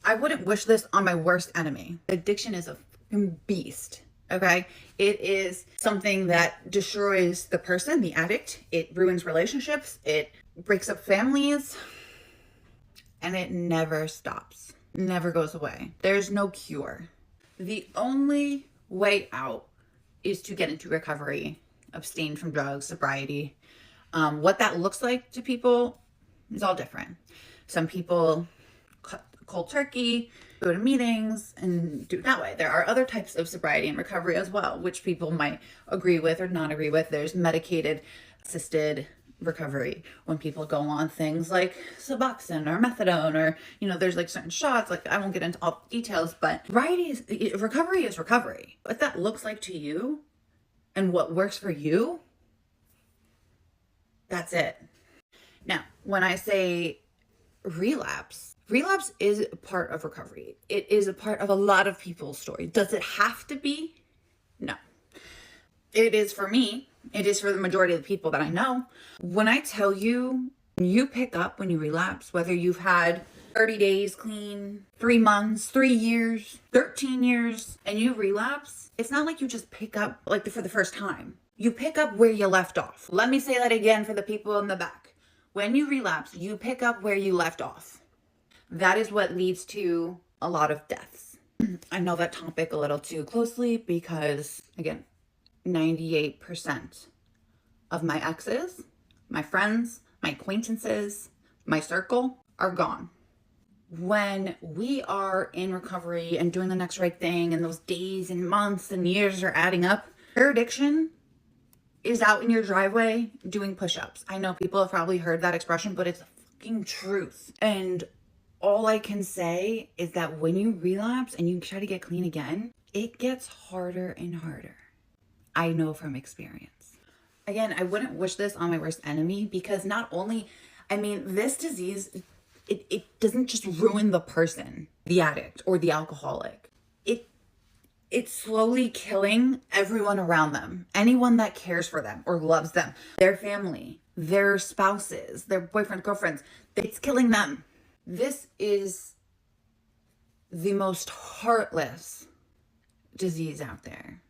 I wouldn't wish this on my worst enemy. Addiction is a fucking beast. Okay. It is something that destroys the person, the addict. It ruins relationships. It breaks up families. And it never stops. Never goes away. There's no cure. The only way out is to get into recovery, abstain from drugs, sobriety. What that looks like to people is all different. Some people cut cold turkey, go to meetings, and do it that way. There are other types of sobriety and recovery as well, which people might agree with or not agree with. There's medicated assisted recovery when people go on things like Suboxone or methadone, or there's like certain shots. Like, I won't get into all the details, but recovery is recovery. What that looks like to you and what works for you, that's it. Now, when I say relapse is a part of recovery. It is a part of a lot of people's story. Does it have to be? No. It is for me. It is for the majority of the people that I know. When I tell you, you pick up when you relapse, whether you've had 30 days clean, 3 months, 3 years, 13 years, and you relapse, it's not like you just pick up like for the first time. You pick up where you left off. Let me say that again for the people in the back. When you relapse, you pick up where you left off. That is what leads to a lot of deaths. I know that topic a little too closely because, again, 98% of my exes, my friends, my acquaintances, my circle are gone. When we are in recovery and doing the next right thing, and those days and months and years are adding up, your addiction is out in your driveway doing push-ups. I know people have probably heard that expression, but it's the fucking truth. And all I can say is that when you relapse and you try to get clean again, it gets harder and harder. I know from experience. Again, I wouldn't wish this on my worst enemy because this disease, it doesn't just ruin the person, the addict or the alcoholic. It's slowly killing everyone around them, anyone that cares for them or loves them, their family, their spouses, their boyfriends, girlfriends. It's killing them. This is the most heartless disease out there.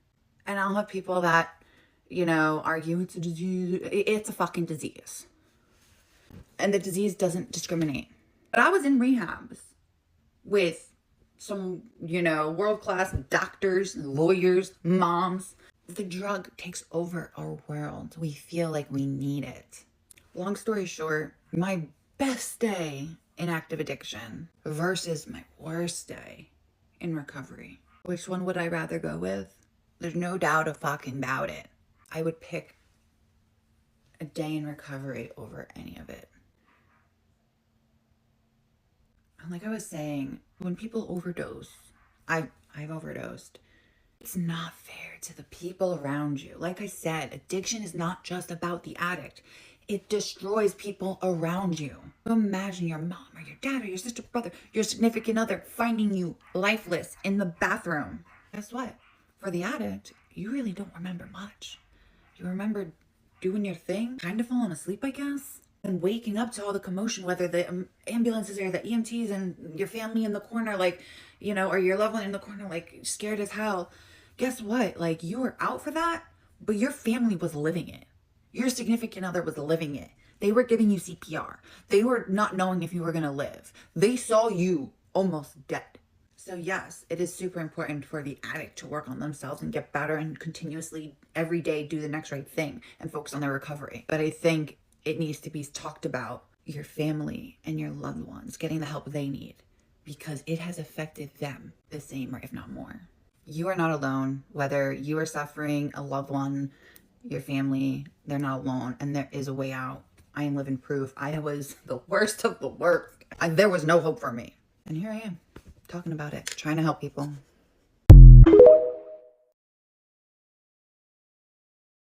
And I'll have people that, argue it's a disease. It's a fucking disease. And the disease doesn't discriminate. But I was in rehabs with some, world-class doctors, lawyers, moms. The drug takes over our world. We feel like we need it. Long story short, my best day in active addiction versus my worst day in recovery. Which one would I rather go with? There's no doubt about it. I would pick a day in recovery over any of it. And like I was saying, when people overdose, I've overdosed. It's not fair to the people around you. Like I said, addiction is not just about the addict. It destroys people around you. Imagine your mom or your dad or your sister, brother, your significant other finding you lifeless in the bathroom. Guess what? For the addict, you really don't remember much. You remember doing your thing, kind of falling asleep, I guess, and waking up to all the commotion, whether the ambulances or the EMTs and your family in the corner, or your loved one in the corner, scared as hell. Guess what? You were out for that, but your family was living it. Your significant other was living it. They were giving you CPR. They were not knowing if you were going to live. They saw you almost dead. So yes, it is super important for the addict to work on themselves and get better and continuously every day do the next right thing and focus on their recovery. But I think it needs to be talked about, your family and your loved ones getting the help they need, because it has affected them the same or if not more. You are not alone. Whether you are suffering, a loved one, your family, they're not alone, and there is a way out. I am living proof. I was the worst of the worst. There was no hope for me. And here I am, talking about it, trying to help people.